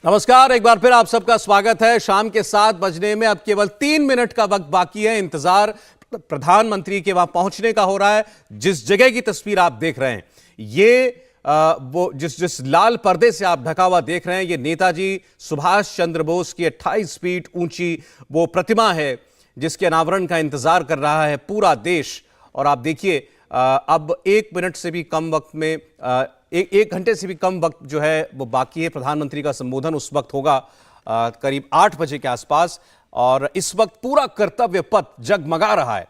नमस्कार, एक बार फिर आप सबका स्वागत है। शाम के 7 बजने में अब केवल 3 मिनट का वक्त बाकी है। इंतजार प्रधानमंत्री के वहां पहुंचने का हो रहा है। जिस जगह की तस्वीर आप देख रहे हैं, ये वो जिस लाल पर्दे से आप ढका हुआ देख रहे हैं, ये नेताजी सुभाष चंद्र बोस की 28 फीट ऊंची वो प्रतिमा है जिसके अनावरण का इंतजार कर रहा है पूरा देश। और आप देखिए, अब 1 मिनट से भी कम वक्त में एक घंटे से भी कम वक्त जो है वो बाकी है। प्रधानमंत्री का संबोधन उस वक्त होगा करीब 8 बजे के आसपास, और इस वक्त पूरा कर्तव्य पथ जगमगा रहा है।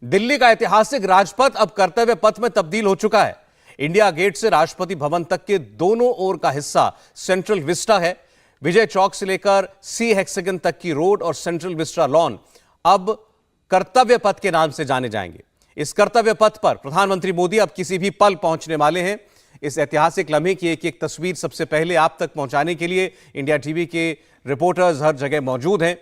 दिल्ली का ऐतिहासिक राजपथ अब कर्तव्य पथ में तब्दील हो चुका है। इंडिया गेट से राष्ट्रपति भवन तक के दोनों ओर का हिस्सा सेंट्रल विस्टा है। विजय चौक से लेकर सी हेक्सागन तक की रोड और सेंट्रल विस्टा लॉन अब कर्तव्य पथ के नाम से जाने जाएंगे। इस कर्तव्य पथ पर प्रधानमंत्री मोदी अब किसी भी पल पहुंचने वाले हैं। इस ऐतिहासिक लम्हे की एक एक तस्वीर सबसे पहले आप तक पहुंचाने के लिए इंडिया टीवी के रिपोर्टर्स हर जगह मौजूद हैं।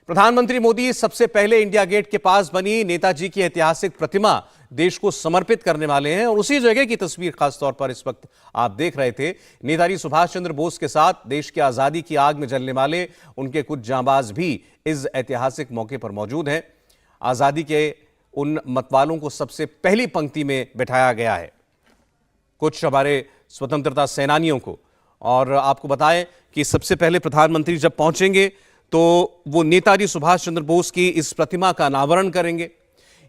प्रधानमंत्री मोदी सबसे पहले इंडिया गेट के पास बनी नेताजी की ऐतिहासिक प्रतिमा देश को समर्पित करने वाले हैं, और उसी जगह की तस्वीर खासतौर पर इस वक्त आप देख रहे थे। नेताजी सुभाष चंद्र बोस के साथ देश की आजादी की आग में जलने वाले उनके कुछ जांबाज भी इस ऐतिहासिक मौके पर मौजूद हैं। आजादी के उन मतवालों को सबसे पहली पंक्ति में बिठाया गया है, कुछ हमारे स्वतंत्रता सेनानियों को। और आपको बताएं कि सबसे पहले प्रधानमंत्री जब पहुंचेंगे तो वो नेताजी सुभाष चंद्र बोस की इस प्रतिमा का अनावरण करेंगे।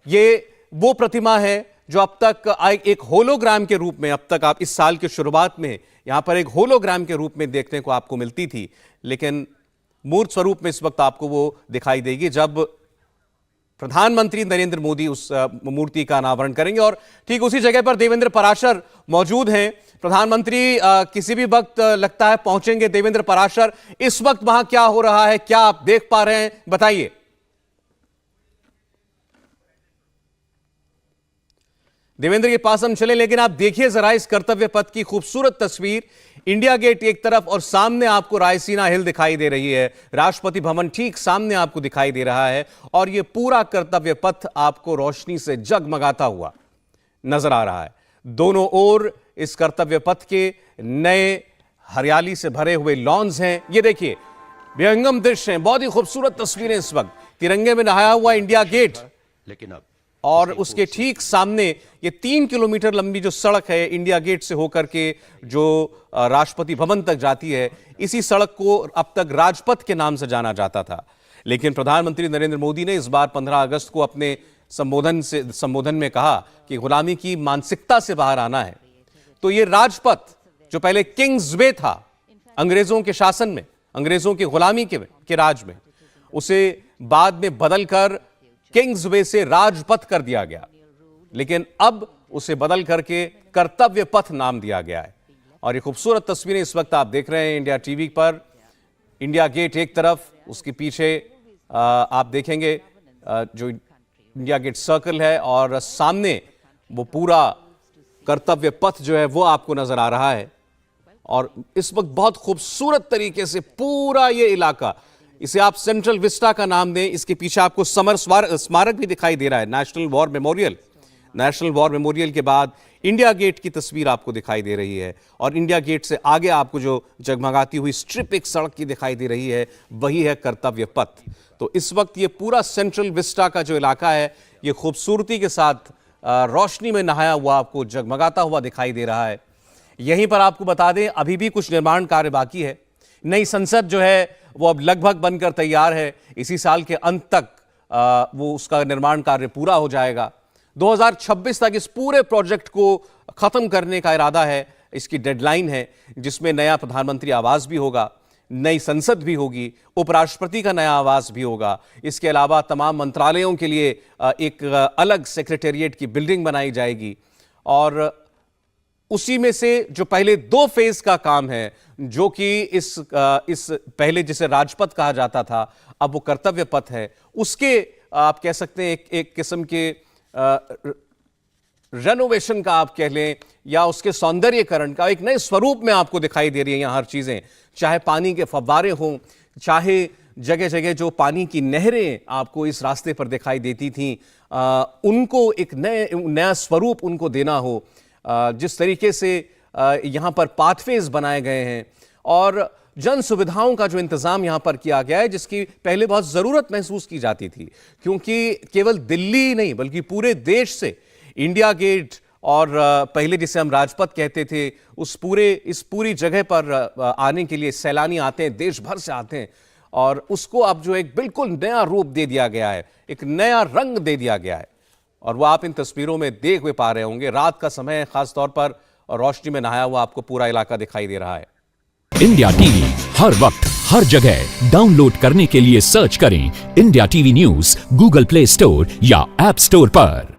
ये वो प्रतिमा है जो अब तक एक होलोग्राम के रूप में, अब तक आप इस साल की शुरुआत में यहां पर एक होलोग्राम के रूप में देखने को आपको मिलती थी, लेकिन मूर्त स्वरूप में इस वक्त आपको वो दिखाई देगी जब प्रधानमंत्री नरेंद्र मोदी उस मूर्ति का अनावरण करेंगे। और ठीक उसी जगह पर देवेंद्र पराशर मौजूद हैं। प्रधानमंत्री किसी भी वक्त लगता है पहुंचेंगे। देवेंद्र पराशर, इस वक्त वहां क्या हो रहा है, क्या आप देख पा रहे हैं, बताइए। देवेंद्र के पास हम चले, लेकिन आप देखिए जरा इस कर्तव्य पथ की खूबसूरत तस्वीर। इंडिया गेट एक तरफ और सामने आपको रायसीना हिल दिखाई दे रही है। राष्ट्रपति भवन ठीक सामने आपको दिखाई दे रहा है, और यह पूरा कर्तव्य पथ आपको रोशनी से जगमगाता हुआ नजर आ रहा है। दोनों ओर इस कर्तव्य पथ के नए हरियाली से भरे हुए लॉन्स हैं। ये देखिए, विहंगम दृश्य हैं, बहुत ही खूबसूरत तस्वीरें। इस वक्त तिरंगे में नहाया हुआ इंडिया गेट, लेकिन अब और उसके ठीक सामने ये 3 किलोमीटर लंबी जो सड़क है इंडिया गेट से होकर के जो राष्ट्रपति भवन तक जाती है, इसी सड़क को अब तक राजपथ के नाम से जाना जाता था। लेकिन प्रधानमंत्री नरेंद्र मोदी ने इस बार 15 अगस्त को अपने संबोधन में कहा कि गुलामी की मानसिकता से बाहर आना है। तो ये राजपथ जो पहले किंग्स वे था अंग्रेजों के शासन में, अंग्रेजों की गुलामी के राज में, उसे बाद में बदलकर किंग्स वे से राजपथ कर दिया गया, लेकिन अब उसे बदल करके कर्तव्य पथ नाम दिया गया है। और ये खूबसूरत तस्वीरें इस वक्त आप देख रहे हैं इंडिया टीवी पर। इंडिया गेट एक तरफ, उसके पीछे आप देखेंगे जो इंडिया गेट सर्कल है, और सामने वो पूरा कर्तव्य पथ जो है वो आपको नजर आ रहा है। और इस वक्त बहुत खूबसूरत तरीके से पूरा ये इलाका, इसे आप सेंट्रल विस्टा का नाम दें, इसके पीछे आपको समर स्मारक भी दिखाई दे रहा है, national war memorial. National war memorial के बाद इंडिया गेट की तस्वीर आपको दिखाई दे रही है, और इंडिया गेट से आगे आपको जो जगमगाती हुई स्ट्रिप एक सड़क की दिखाई दे रही है, वही है कर्तव्य पथ। तो इस वक्त ये पूरा सेंट्रल विस्टा का जो इलाका है, ये खूबसूरती के साथ रोशनी में नहाया हुआ आपको जगमगाता हुआ दिखाई दे रहा है। यहीं पर आपको बता दें, अभी भी कुछ निर्माण कार्य बाकी है। नई संसद जो है वो अब लगभग बनकर तैयार है। इसी साल के अंत तक वो उसका निर्माण कार्य पूरा हो जाएगा। 2026 तक इस पूरे प्रोजेक्ट को खत्म करने का इरादा है, इसकी डेडलाइन है, जिसमें नया प्रधानमंत्री आवास भी होगा, नई संसद भी होगी, उपराष्ट्रपति का नया आवास भी होगा। इसके अलावा तमाम मंत्रालयों के लिए एक अलग सेक्रेटेरिएट की बिल्डिंग बनाई जाएगी, और उसी में से जो पहले 2 फेज का काम है, जो कि इस पहले जिसे राजपथ कहा जाता था, अब वो कर्तव्य पथ है, उसके आप कह सकते हैं एक किस्म के रेनोवेशन का आप कह लें, या उसके सौंदर्यीकरण का एक नए स्वरूप में आपको दिखाई दे रही है यहाँ हर चीजें। चाहे पानी के फव्वारे हों, चाहे जगह जगह जो पानी की नहरें आपको इस रास्ते पर दिखाई देती थीं, उनको एक नया स्वरूप उनको देना हो, जिस तरीके से यहाँ पर पाथवेज बनाए गए हैं, और जन सुविधाओं का जो इंतजाम यहां पर किया गया है, जिसकी पहले बहुत जरूरत महसूस की जाती थी, क्योंकि केवल दिल्ली नहीं बल्कि पूरे देश से इंडिया गेट और पहले जिसे हम राजपथ कहते थे, इस पूरी जगह पर आने के लिए सैलानी आते हैं, देश भर से आते हैं, और उसको अब जो एक बिल्कुल नया रूप दे दिया गया है, एक नया रंग दे दिया गया है। और वो आप इन तस्वीरों में देख भी पा रहे होंगे, रात का समय है खास तौर पर, और रोशनी में नहाया हुआ आपको पूरा इलाका दिखाई दे रहा है। इंडिया टीवी हर वक्त हर जगह डाउनलोड करने के लिए सर्च करें India TV news Google play store या ऐप स्टोर पर।